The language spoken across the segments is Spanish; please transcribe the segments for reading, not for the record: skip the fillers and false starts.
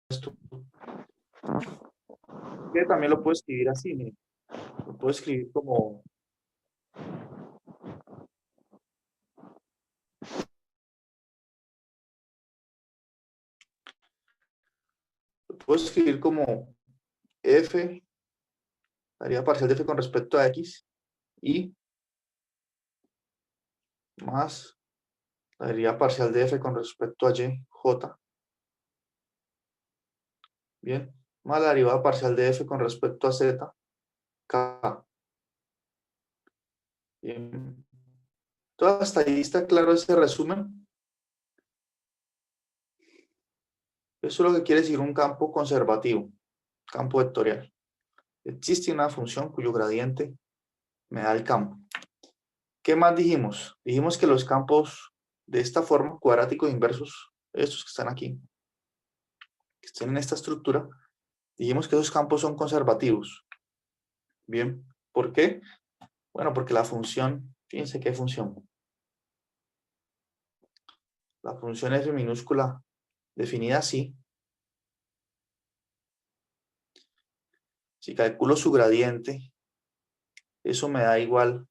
esto, que también lo puedo escribir así, mire. Lo puedo escribir como, lo puedo escribir como f, la parcial de f con respecto a x, y más la deriva parcial de f con respecto a y, j, bien, más la derivada parcial de f con respecto a z, k, bien. Todo hasta ahí está claro ese resumen. Eso es lo que quiere decir un campo conservativo, campo vectorial. Existe una función cuyo gradiente me da el campo. ¿Qué más dijimos? Dijimos que los campos de esta forma, cuadráticos inversos, estos que están aquí, que están en esta estructura, dijimos que esos campos son conservativos. Bien, ¿por qué? Bueno, porque la función, fíjense qué función. La función f minúscula definida así, si calculo su gradiente, eso me da igual,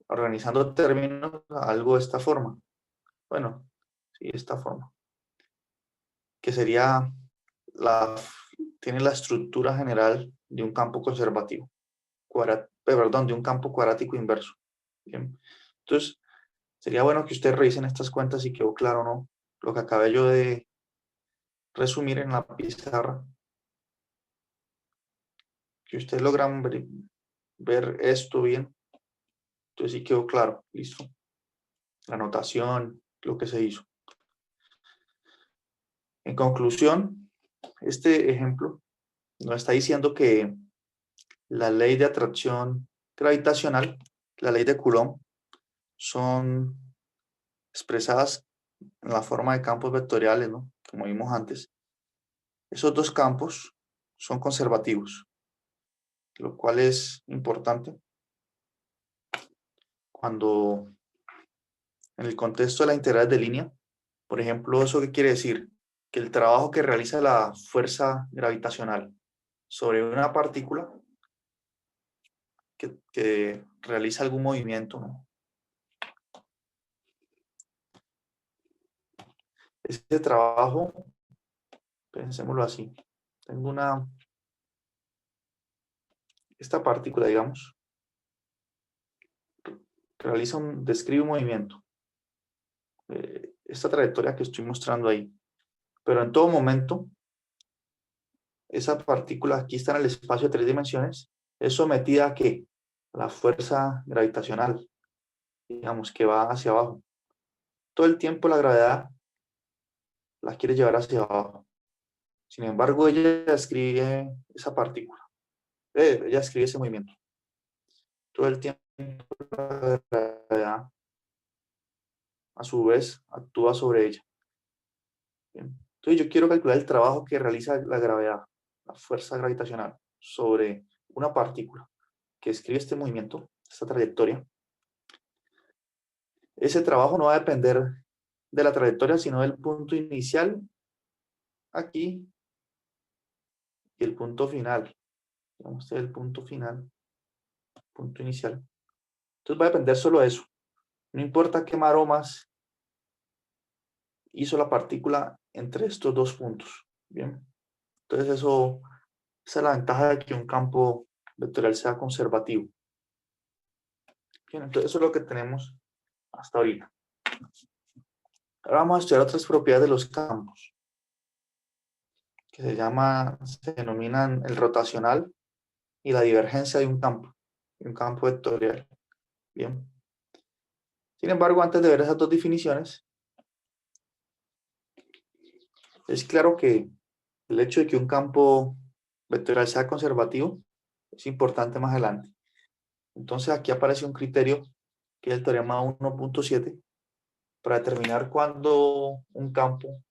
organizando términos, a algo de esta forma. Bueno, sí, de esta forma. Que sería, tiene la estructura general de un campo conservativo. Perdón, de un campo cuadrático inverso. Bien. Entonces, sería bueno que ustedes revisen estas cuentas si quedó claro o no lo que acabé yo de resumir en la pizarra. Que ustedes logran ver esto bien. Entonces sí quedó claro. Listo. La anotación, lo que se hizo. En conclusión, este ejemplo nos está diciendo que la ley de atracción gravitacional, la ley de Coulomb, son expresadas en la forma de campos vectoriales, ¿no? Como vimos antes. Esos dos campos son conservativos, lo cual es importante cuando en el contexto de la integral de línea, por ejemplo, ¿eso qué quiere decir? Que el trabajo que realiza la fuerza gravitacional sobre una partícula que realiza algún movimiento, ¿no? Ese trabajo, pensémoslo así, tengo esta partícula, digamos, describe un movimiento, esta trayectoria que estoy mostrando ahí, pero en todo momento, esa partícula aquí está en el espacio de 3 dimensiones, es sometida a ¿qué? La fuerza gravitacional, digamos, que va hacia abajo. Todo el tiempo la gravedad la quiere llevar hacia abajo. Sin embargo, ella escribe esa partícula, ella escribe ese movimiento. Todo el tiempo la gravedad, a su vez, actúa sobre ella. Bien. Entonces yo quiero calcular el trabajo que realiza la gravedad, la fuerza gravitacional, sobre una partícula que escribe este movimiento, esta trayectoria. Ese trabajo no va a depender de la trayectoria, sino del punto inicial aquí y el punto final. Vamos a ver el punto final, punto inicial. Entonces va a depender solo de eso. No importa qué maromas hizo la partícula entre estos dos puntos. Bien. Entonces esa es la ventaja de que un campo vectorial sea conservativo. Bien, entonces eso es lo que tenemos hasta ahorita. Ahora vamos a estudiar otras propiedades de los campos, que se denominan el rotacional y la divergencia de un campo vectorial. Bien. Sin embargo, antes de ver esas dos definiciones, es claro que el hecho de que un campo vectorial sea conservativo es importante más adelante. Entonces aquí aparece un criterio que es el teorema 1.7 para determinar cuándo un campo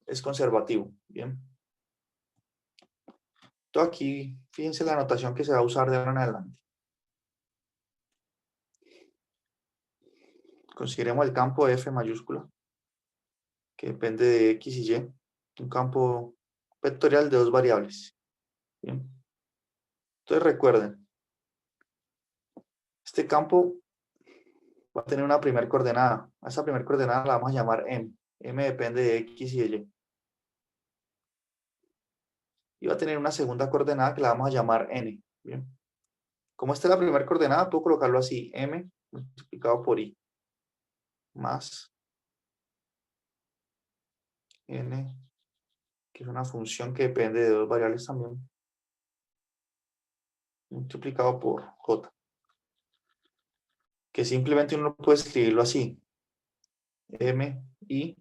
es conservativo. Bien. Todo aquí, fíjense la notación que se va a usar de ahora en adelante. Consideremos el campo F mayúscula, que depende de X y Y. un campo vectorial de dos variables. Bien. Entonces recuerden, este campo va a tener una primera coordenada. A esa primera coordenada la vamos a llamar M. M depende de X y de Y. Y va a tener una segunda coordenada que la vamos a llamar N. Bien. Como esta es la primera coordenada, puedo colocarlo así, M multiplicado por I, más N, que es una función que depende de dos variables también, multiplicado por J, que simplemente uno puede escribirlo así, M, I,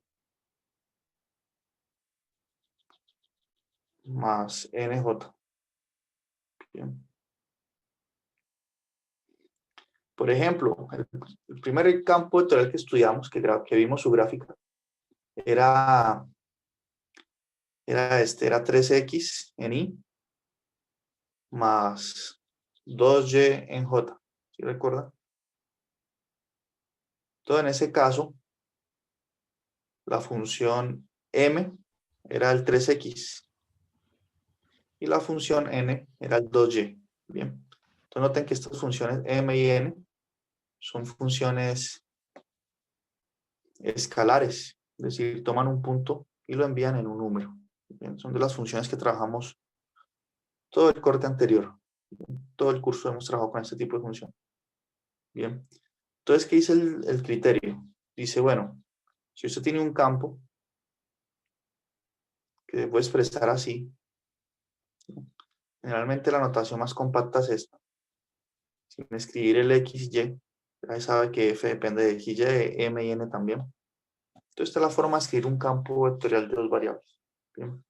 más NJ. Bien. Por ejemplo, el primer campo vectorial que estudiamos, que vimos su gráfica, era 3X en I más 2Y en J. ¿Sí recuerdan? Entonces, en ese caso, la función M era el 3X y la función N era el 2Y. Bien. Entonces, noten que estas funciones M y N son funciones escalares, es decir, toman un punto y lo envían en un número. Bien, son de las funciones que trabajamos todo el corte anterior. Todo el curso hemos trabajado con este tipo de función. Bien. Entonces, ¿qué dice el criterio? Dice, bueno, si usted tiene un campo que se puede expresar así, generalmente la notación más compacta es esta. Sin escribir el X y Y, ya sabe que F depende de X, Y, M y N también. Entonces, esta es la forma de escribir un campo vectorial de dos variables. Bien.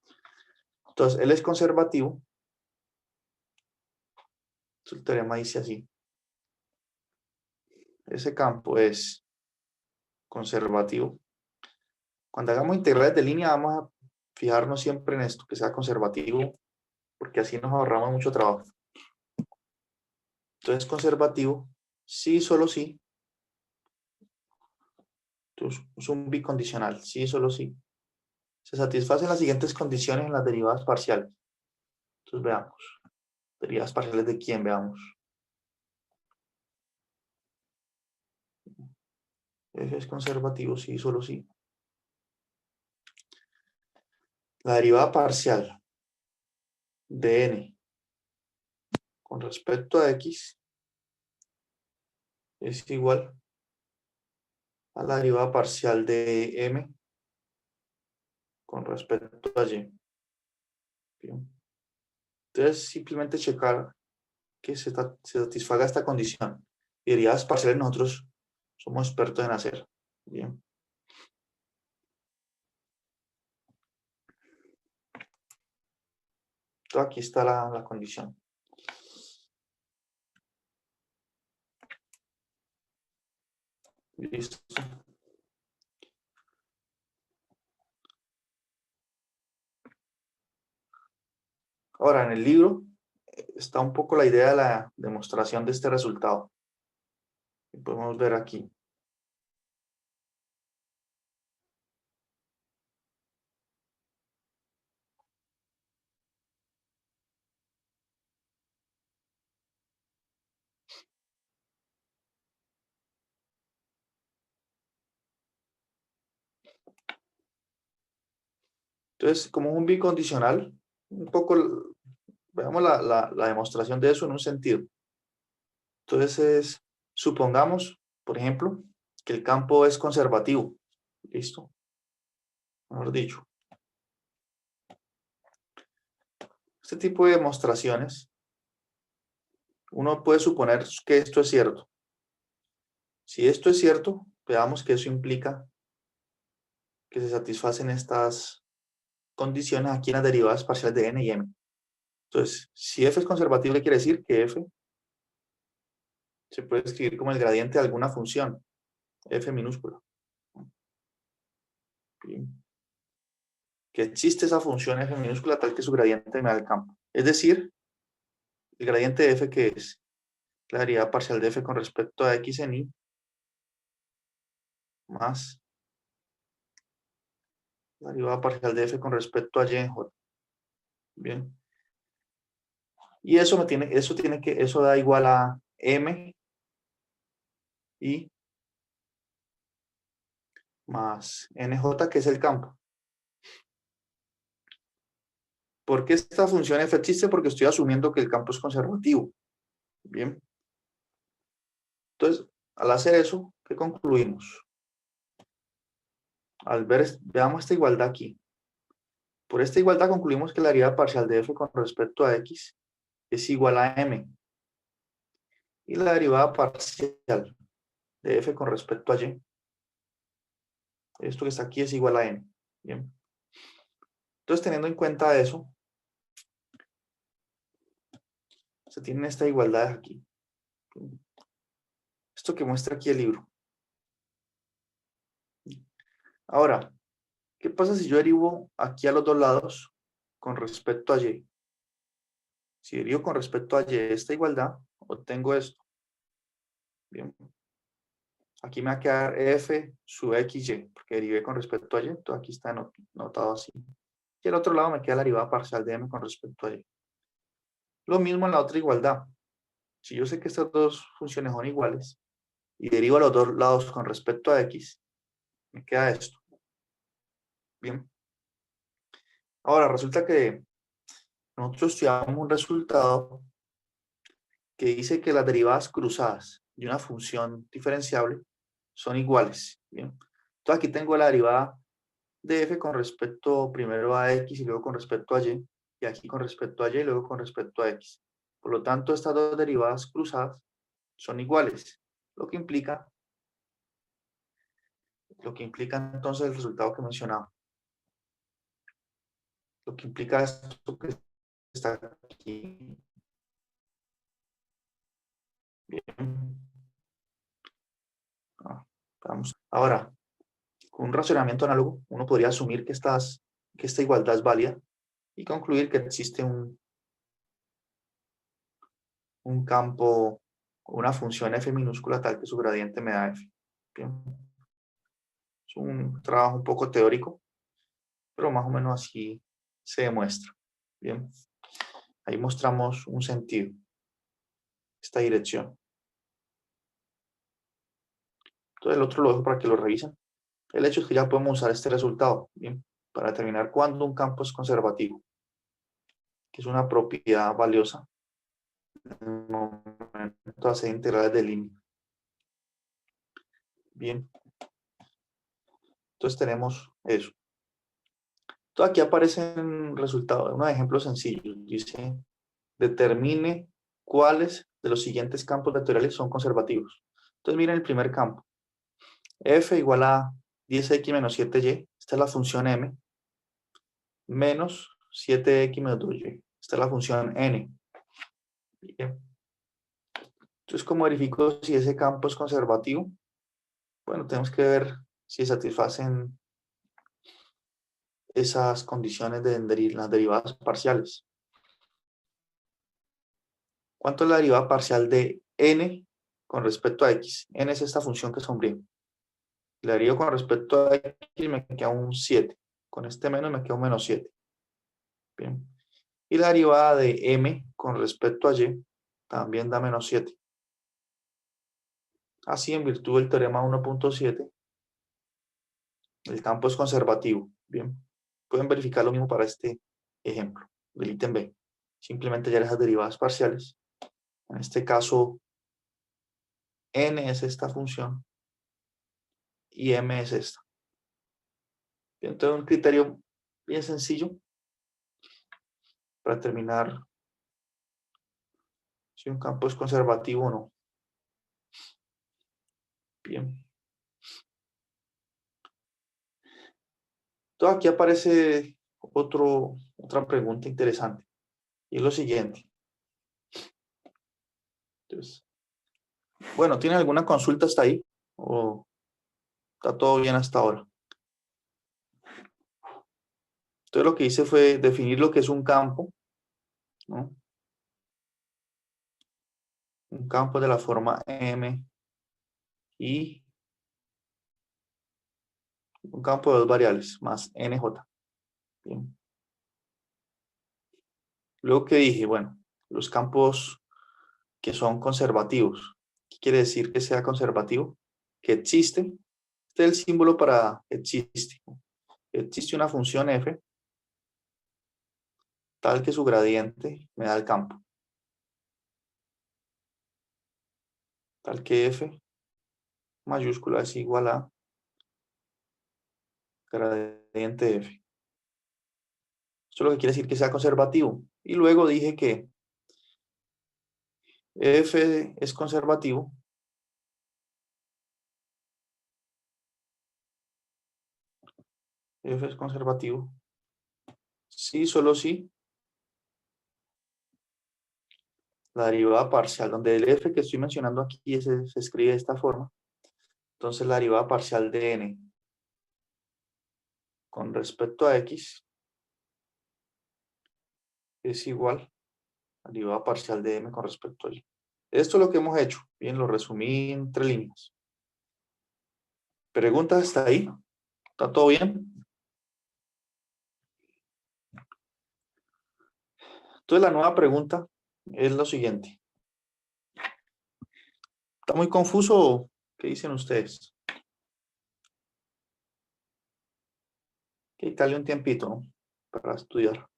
Entonces, él es conservativo. El teorema dice así. Ese campo es conservativo. Cuando hagamos integrales de línea, vamos a fijarnos siempre en esto, que sea conservativo, porque así nos ahorramos mucho trabajo. Entonces, conservativo, sí, solo sí. Entonces, es un bicondicional, sí, solo sí. Se satisfacen las siguientes condiciones en las derivadas parciales. Entonces, veamos. Derivadas parciales de quién, veamos. F es conservativo, sí, solo sí. La derivada parcial de n con respecto a x es igual a la derivada parcial de m con respecto a y. Bien. Entonces, simplemente checar que se satisfaga esta condición. Y derivadas parciales nosotros somos expertos en hacer. Bien. Entonces, aquí está la condición. Listo. Ahora, en el libro está un poco la idea de la demostración de este resultado. Y podemos ver aquí. Entonces, como un bicondicional, un poco, veamos la demostración de eso en un sentido. Entonces, supongamos, por ejemplo, que el campo es conservativo. ¿Listo? Mejor dicho. Este tipo de demostraciones, uno puede suponer que esto es cierto. Si esto es cierto, veamos que eso implica que se satisfacen estas condiciones aquí en las derivadas parciales de n y m. Entonces, si f es conservativo, ¿qué quiere decir? Que f se puede escribir como el gradiente de alguna función, f minúscula. Bien. Que existe esa función f minúscula tal que su gradiente me da el campo. Es decir, el gradiente de f, que es la derivada parcial de f con respecto a x en y, más La derivada parcial de f con respecto a y en j. Bien. Y eso eso da igual a m y más nj, que es el campo. ¿Por qué esta función f existe? Porque estoy asumiendo que el campo es conservativo. Bien. Entonces, al hacer eso, ¿qué concluimos? Veamos esta igualdad aquí. Por esta igualdad concluimos que la derivada parcial de f con respecto a x es igual a m. Y la derivada parcial de f con respecto a y, esto que está aquí, es igual a m. Bien. Entonces, teniendo en cuenta eso, se tienen esta igualdad aquí. Esto que muestra aquí el libro. Ahora, ¿qué pasa si yo derivo aquí a los dos lados con respecto a y? Si derivo con respecto a y esta igualdad, obtengo esto. Bien. Aquí me va a quedar f sub xy, porque derivé con respecto a y, entonces aquí está notado así. Y al otro lado me queda la derivada parcial de m con respecto a y. Lo mismo en la otra igualdad. Si yo sé que estas dos funciones son iguales y derivo a los dos lados con respecto a x, me queda esto. Bien. Ahora, resulta que nosotros estudiamos un resultado que dice que las derivadas cruzadas de una función diferenciable son iguales. Bien. Entonces aquí tengo la derivada de f con respecto primero a x y luego con respecto a y aquí con respecto a y y luego con respecto a x. Por lo tanto, estas dos derivadas cruzadas son iguales, lo que implica entonces el resultado que mencionaba. Lo que implica esto que está aquí. Bien. Vamos. Ahora, con un razonamiento análogo, uno podría asumir que esta igualdad es válida y concluir que existe un campo, una función f minúscula tal que su gradiente me da f. Bien. Es un trabajo un poco teórico, pero más o menos así se demuestra. Bien. Ahí mostramos un sentido, esta dirección. Entonces el otro lo dejo para que lo revisen. El hecho es que ya podemos usar este resultado, bien, para determinar cuándo un campo es conservativo, que es una propiedad valiosa en el momento de hacer integrales de línea. Bien, entonces tenemos eso. Entonces aquí aparecen resultados, unos ejemplos sencillos. Dice, determine cuáles de los siguientes campos vectoriales son conservativos. Entonces miren el primer campo. F igual a 10x menos 7y. Esta es la función m. Menos 7x menos 2y. Esta es la función n. Bien. Entonces, ¿cómo verifico si ese campo es conservativo? Bueno, tenemos que ver si satisfacen esas condiciones de las derivadas parciales. ¿Cuánto es la derivada parcial de n con respecto a x? N es esta función que sombrío. La derivo con respecto a x me queda un 7. Con este menos me queda un menos 7. Bien. Y la derivada de m con respecto a y también da menos 7. Así, en virtud del teorema 1.7, el campo es conservativo. Bien. Pueden verificar lo mismo para este ejemplo del ítem B. Simplemente hallar esas derivadas parciales. En este caso, n es esta función y m es esta. Bien, entonces, un criterio bien sencillo para determinar si un campo es conservativo o no. Bien. Entonces, aquí aparece otra pregunta interesante. Y es lo siguiente. Entonces, bueno, ¿tienen alguna consulta hasta ahí? ¿O está todo bien hasta ahora? Entonces, lo que hice fue definir lo que es un campo, ¿no? Un campo de la forma M y un campo de dos variables, más nj. Bien. Luego que dije, bueno, los campos que son conservativos. ¿Qué quiere decir que sea conservativo? Que existe. Este es el símbolo para existe. Existe una función f tal que su gradiente me da el campo. Tal que f mayúscula es igual a gradiente de f. Esto es lo que quiere decir que sea conservativo. Y luego dije que f es conservativo f es conservativo si, solo si la derivada parcial, donde el f que estoy mencionando aquí se escribe de esta forma. Entonces la derivada parcial de n con respecto a x es igual a la derivada parcial de m con respecto a y. Esto es lo que hemos hecho. Bien, lo resumí en 3 líneas. ¿Preguntas hasta ahí? ¿Está todo bien? Entonces la nueva pregunta es lo siguiente. ¿Está muy confuso? ¿Qué dicen ustedes? Hay que darle un tiempito, ¿no? Para estudiar.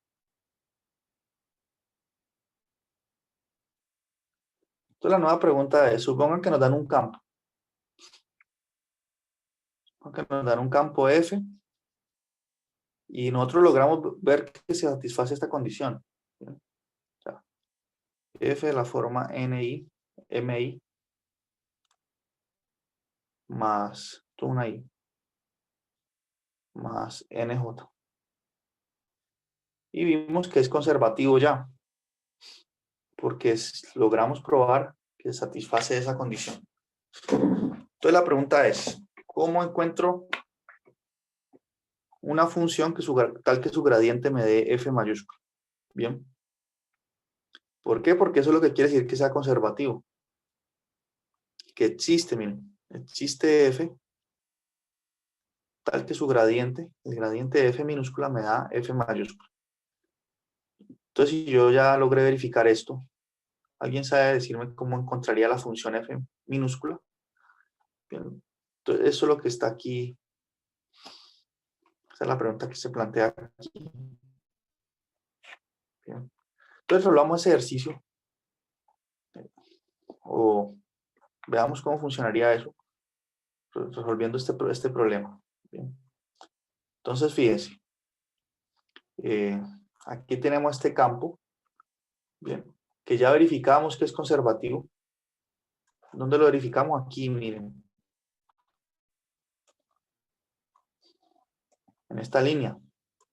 Entonces la nueva pregunta es, supongan que nos dan un campo. Supongan que nos dan un campo F y nosotros logramos ver que se satisface esta condición. ¿Bien? O sea, F de la forma NI, MI, más una I, más NJ. Y vimos que es conservativo ya, porque logramos probar que satisface esa condición. Entonces la pregunta es, ¿cómo encuentro una función tal que su gradiente me dé f mayúscula? Bien. ¿Por qué? Porque eso es lo que quiere decir que sea conservativo. Que existe, miren, existe f tal que su gradiente, el gradiente de f minúscula me da f mayúscula. Entonces, si yo ya logré verificar esto, ¿alguien sabe decirme cómo encontraría la función f minúscula? Bien. Entonces, eso es lo que está aquí. Esa es la pregunta que se plantea aquí. Bien. Entonces, resolvamos ese ejercicio o veamos cómo funcionaría eso, resolviendo este problema. Bien. Entonces, fíjense, aquí tenemos este campo, bien, que ya verificamos que es conservativo. ¿Dónde lo verificamos? Aquí, miren, en esta línea.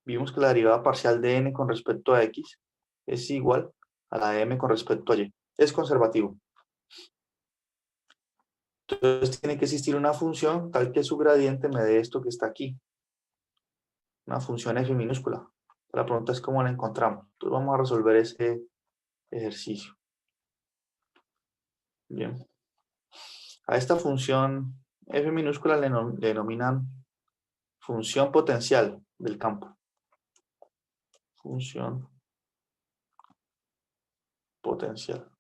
Vimos que la derivada parcial de n con respecto a x es igual a la de m con respecto a y. Es conservativo. Entonces tiene que existir una función tal que su gradiente me dé esto que está aquí. Una función f minúscula. La pregunta es cómo la encontramos. Entonces vamos a resolver ese ejercicio. Bien. A esta función f minúscula le denominan función potencial del campo. Función potencial.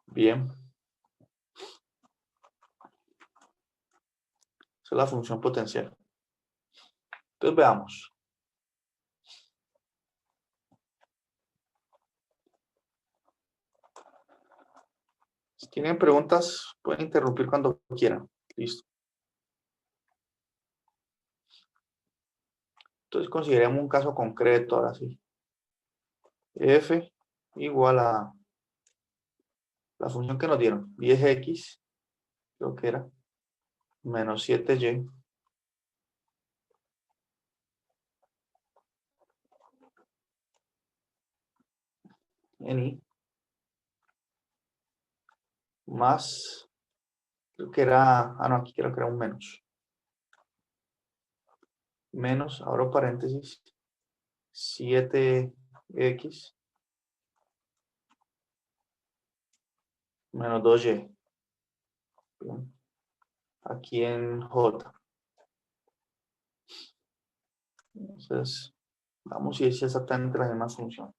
Bien. Esa es la función potencial. Entonces veamos. Si tienen preguntas, pueden interrumpir cuando quieran. Listo. Entonces consideremos un caso concreto, ahora sí. F igual a la función que nos dieron, 10x, creo que era, menos 7y, en y, más, creo que era, no, aquí creo que era un menos. Menos, abro paréntesis, 7x menos 2y. Bien. Aquí en J. Entonces, vamos a ver si es exactamente la misma función.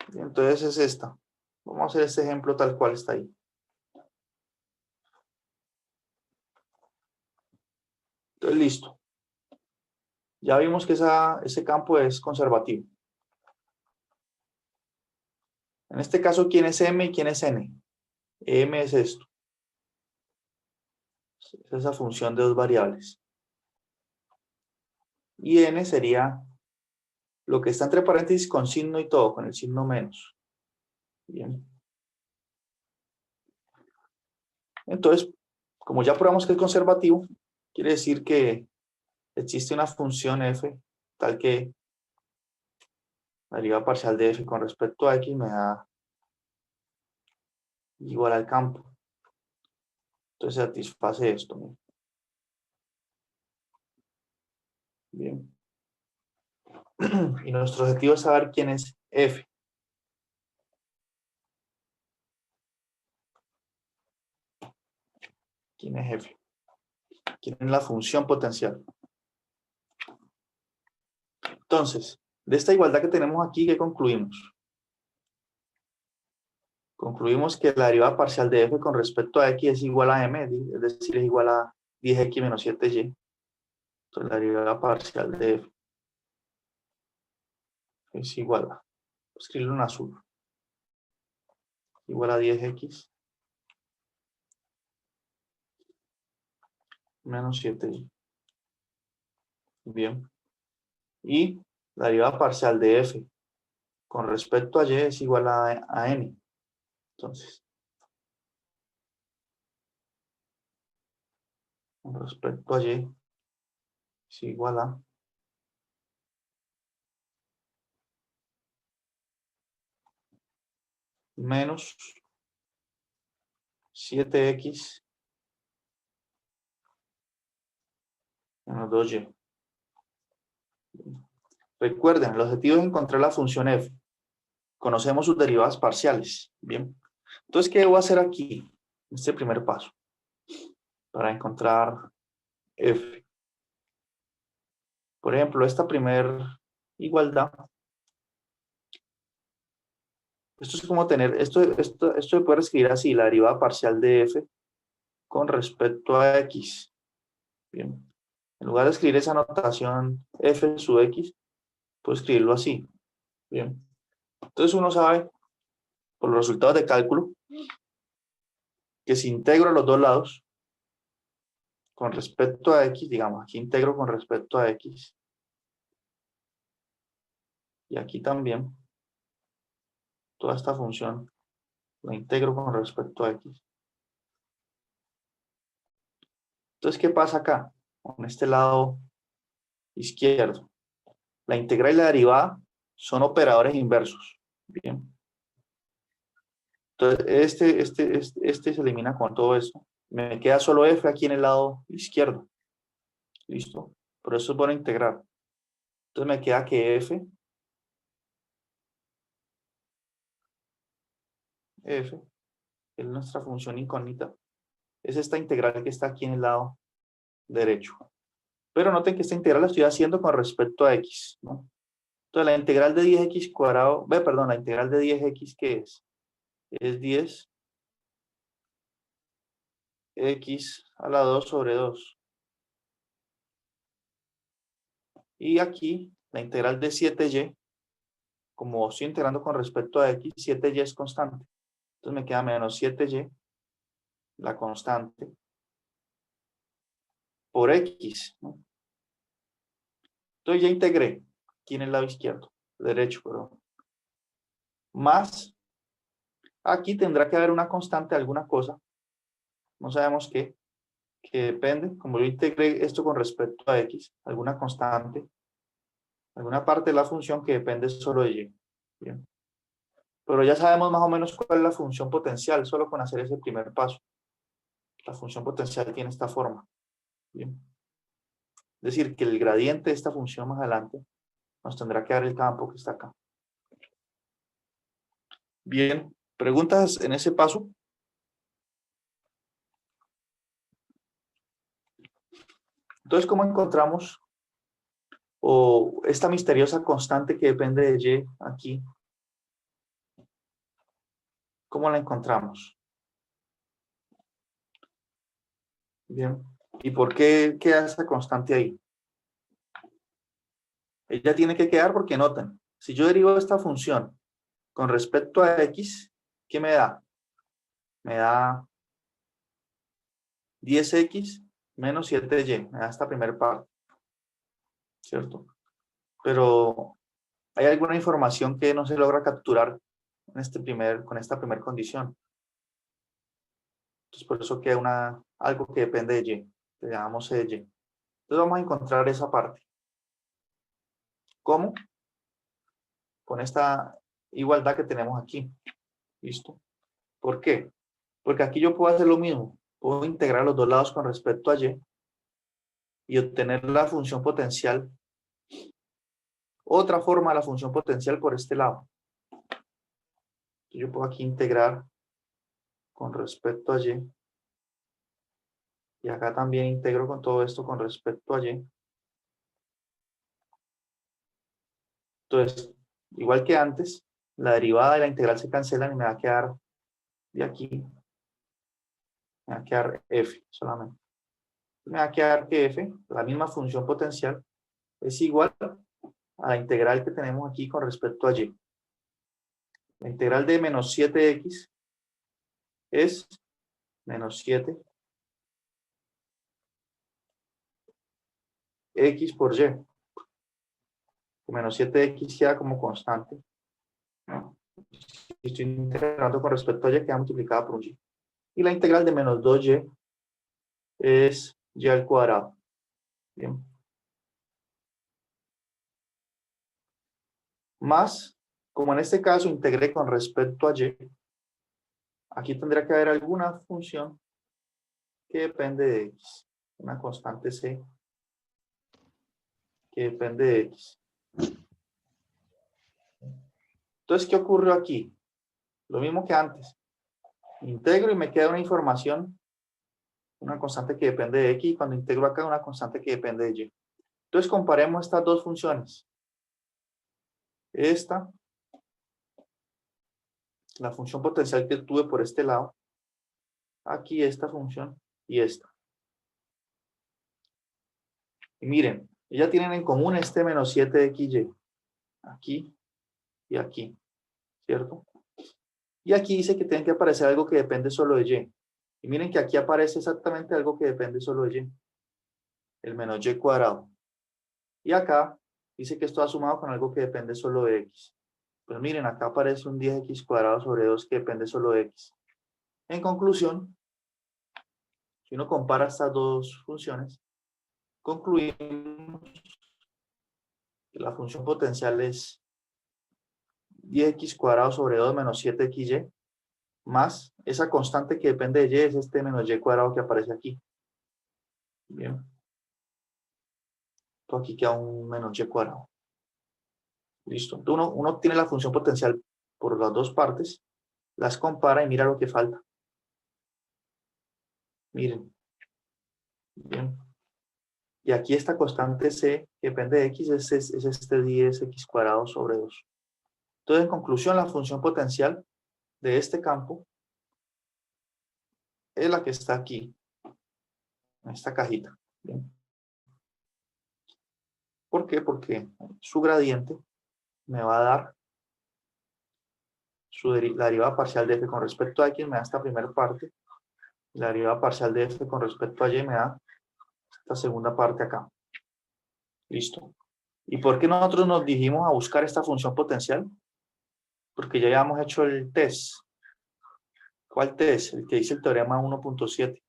Bien, entonces es esta. Vamos a hacer este ejemplo tal cual está ahí. Entonces, listo. Ya vimos que ese campo es conservativo. En este caso, ¿quién es M y quién es N? M es esto. Es esa función de dos variables. Y N sería lo que está entre paréntesis con signo y todo, con el signo menos. Bien. Entonces, como ya probamos que es conservativo, quiere decir que existe una función f tal que la derivada parcial de f con respecto a x me da igual al campo. Entonces satisface esto. ¿No? Bien. Y nuestro objetivo es saber quién es f. ¿Quién es f? ¿Quién es la función potencial? Entonces, de esta igualdad que tenemos aquí, ¿qué concluimos? Concluimos que la derivada parcial de f con respecto a x es igual a m, es decir, es igual a 10x menos 7y. Entonces la derivada parcial de f es igual a, escribirlo en azul, igual a 10x menos 7y. Bien. Y la derivada parcial de f con respecto a y es igual a n. Entonces, con respecto a y es igual a menos 7x menos 2y. Recuerden, el objetivo es encontrar la función f. Conocemos sus derivadas parciales. Bien. Entonces, ¿qué debo hacer aquí? Este primer paso para encontrar f. Por ejemplo, esta primera igualdad. Esto es como tener, esto se puede escribir así, la derivada parcial de f con respecto a x. Bien. En lugar de escribir esa notación f sub x, puedo escribirlo así. Bien. Entonces uno sabe, por los resultados de cálculo, que si integro a los dos lados, con respecto a x, digamos, aquí integro con respecto a x, y aquí también, toda esta función la integro con respecto a x. Entonces, ¿qué pasa acá? Con este lado izquierdo. La integral y la derivada son operadores inversos. Bien. Entonces, este se elimina con todo esto. Me queda solo f aquí en el lado izquierdo. ¿Listo? Por eso es bueno integrar. Entonces me queda que f es nuestra función incógnita. Es esta integral que está aquí en el lado derecho. Pero noten que esta integral la estoy haciendo con respecto a x, ¿no? Entonces la integral de 10x cuadrado, perdón, la integral de 10x, ¿qué es? Es 10x a la 2 sobre 2. Y aquí la integral de 7y, como estoy integrando con respecto a x, 7y es constante. Entonces me queda menos 7y, la constante, por x, ¿no? Entonces ya integré aquí en el lado izquierdo, derecho, perdón. Más, aquí tendrá que haber una constante, alguna cosa, no sabemos qué, que depende, como yo integré esto con respecto a x, alguna constante, alguna parte de la función que depende solo de y. Bien. Pero ya sabemos más o menos cuál es la función potencial, solo con hacer ese primer paso. La función potencial tiene esta forma. Bien. Es decir, que el gradiente de esta función más adelante nos tendrá que dar el campo que está acá. Bien, ¿preguntas en ese paso? Entonces, ¿cómo encontramos o esta misteriosa constante que depende de y aquí? ¿Cómo la encontramos? Bien, ¿y por qué queda esa constante ahí? Ella tiene que quedar porque noten, si yo derivo esta función con respecto a x, ¿qué me da? Me da 10x menos 7y, me da esta primera parte, ¿cierto? Pero hay alguna información que no se logra capturar en con esta primera condición. Entonces, por eso queda algo que depende de y, le llamamos c de y. Entonces, vamos a encontrar esa parte. ¿Cómo? Con esta igualdad que tenemos aquí. ¿Listo? ¿Por qué? Porque aquí yo puedo hacer lo mismo. Puedo integrar los dos lados con respecto a y obtener la función potencial. Otra forma de la función potencial por este lado. Yo puedo aquí integrar con respecto a y. Y acá también integro con todo esto con respecto a y. Entonces, igual que antes, la derivada y la integral se cancelan y me va a quedar de aquí, me va a quedar f solamente. Me va a quedar que f, la misma función potencial, es igual a la integral que tenemos aquí con respecto a y. La integral de menos 7x es menos 7 x por y. Menos 7x queda como constante, ¿no? Si estoy integrando con respecto a y, queda multiplicada por un y. Y la integral de menos 2y es y al cuadrado. Bien. Más, como en este caso integré con respecto a y, aquí tendría que haber alguna función que depende de x. Una constante c que depende de x. Entonces, ¿qué ocurrió aquí? Lo mismo que antes. Integro y me queda una información, una constante que depende de x, y cuando integro acá una constante que depende de y. Entonces, comparemos estas dos funciones. Esta, la función potencial que tuve por este lado, aquí esta función y esta. Y miren, ellas tienen en común este menos 7xy, aquí y aquí, ¿cierto? Y aquí dice que tiene que aparecer algo que depende solo de y. Y miren que aquí aparece exactamente algo que depende solo de y, el menos y cuadrado. Y acá dice que esto ha sumado con algo que depende solo de x. Pues miren, acá aparece un 10x cuadrado sobre 2 que depende solo de x. En conclusión, si uno compara estas dos funciones, concluimos que la función potencial es 10x cuadrado sobre 2 menos 7xy, más esa constante que depende de y es este menos y cuadrado que aparece aquí. Bien. Entonces aquí queda un menos y cuadrado. Listo. Entonces uno tiene la función potencial por las dos partes, las compara y mira lo que falta. Miren. Bien. Y aquí esta constante c que depende de x es este 10x cuadrado sobre 2. Entonces, en conclusión, la función potencial de este campo es la que está aquí, en esta cajita. ¿Bien? ¿Por qué? Porque su gradiente me va a dar la derivada parcial de f con respecto a x, me da esta primera parte. La derivada parcial de f con respecto a y me da esta segunda parte acá. Listo. ¿Y por qué nosotros nos dirigimos a buscar esta función potencial? Porque ya habíamos hecho el test. ¿Cuál test? El que dice el teorema 1.7.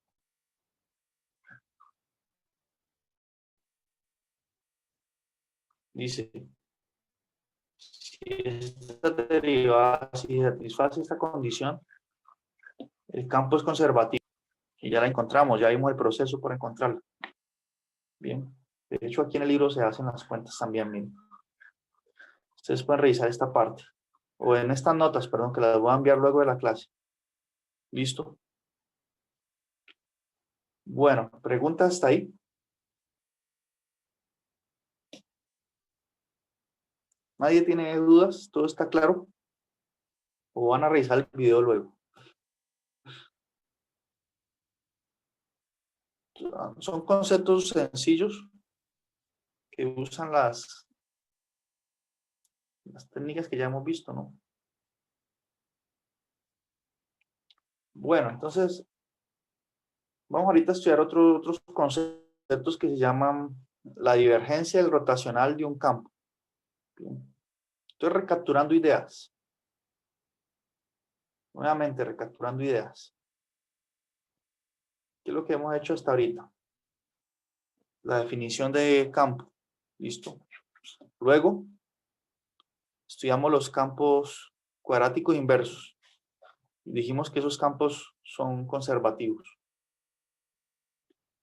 Dice, si esta derivada, si satisface esta condición, el campo es conservativo. Y ya la encontramos, ya vimos el proceso por encontrarla. Bien. De hecho, aquí en el libro se hacen las cuentas también. Miren. Ustedes pueden revisar esta parte. o en estas notas, perdón, que las voy a enviar luego de la clase. ¿Listo? Bueno, ¿preguntas hasta ahí? ¿Nadie tiene dudas? ¿Todo está claro? ¿O van a revisar el video luego? Son conceptos sencillos que usan las técnicas que ya hemos visto, ¿no? Bueno, entonces, vamos ahorita a estudiar otros conceptos que se llaman la divergencia y el rotacional de un campo. Bien. Estoy recapturando ideas. Nuevamente, recapturando ideas. ¿Qué es lo que hemos hecho hasta ahorita? La definición de campo. ¿Listo? Luego, estudiamos los campos cuadráticos inversos. Dijimos que esos campos son conservativos.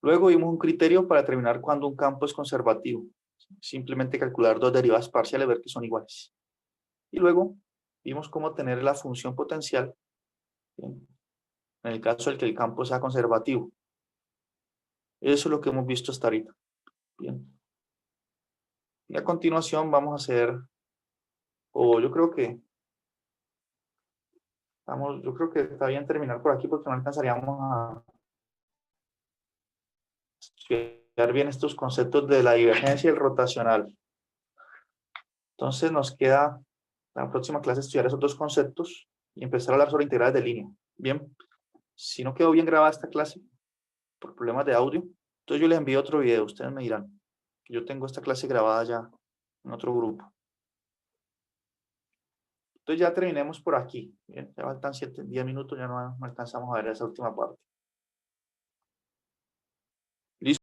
Luego vimos un criterio para determinar cuándo un campo es conservativo. Simplemente calcular dos derivadas parciales y ver que son iguales. Y luego vimos cómo tener la función potencial, ¿bien?, en el caso de que el campo sea conservativo. Eso es lo que hemos visto hasta ahorita. Bien. Y a continuación vamos a hacer, o yo creo que está bien terminar por aquí porque no alcanzaríamos a estudiar bien estos conceptos de la divergencia y el rotacional. Entonces nos queda la próxima clase estudiar esos dos conceptos y empezar a hablar sobre integrales de línea. Bien, si no quedó bien grabada esta clase por problemas de audio, entonces yo les envío otro video, ustedes me dirán que yo tengo esta clase grabada ya en otro grupo. Entonces ya terminemos por aquí. Bien, ya faltan 10 minutos, ya no alcanzamos a ver esa última parte.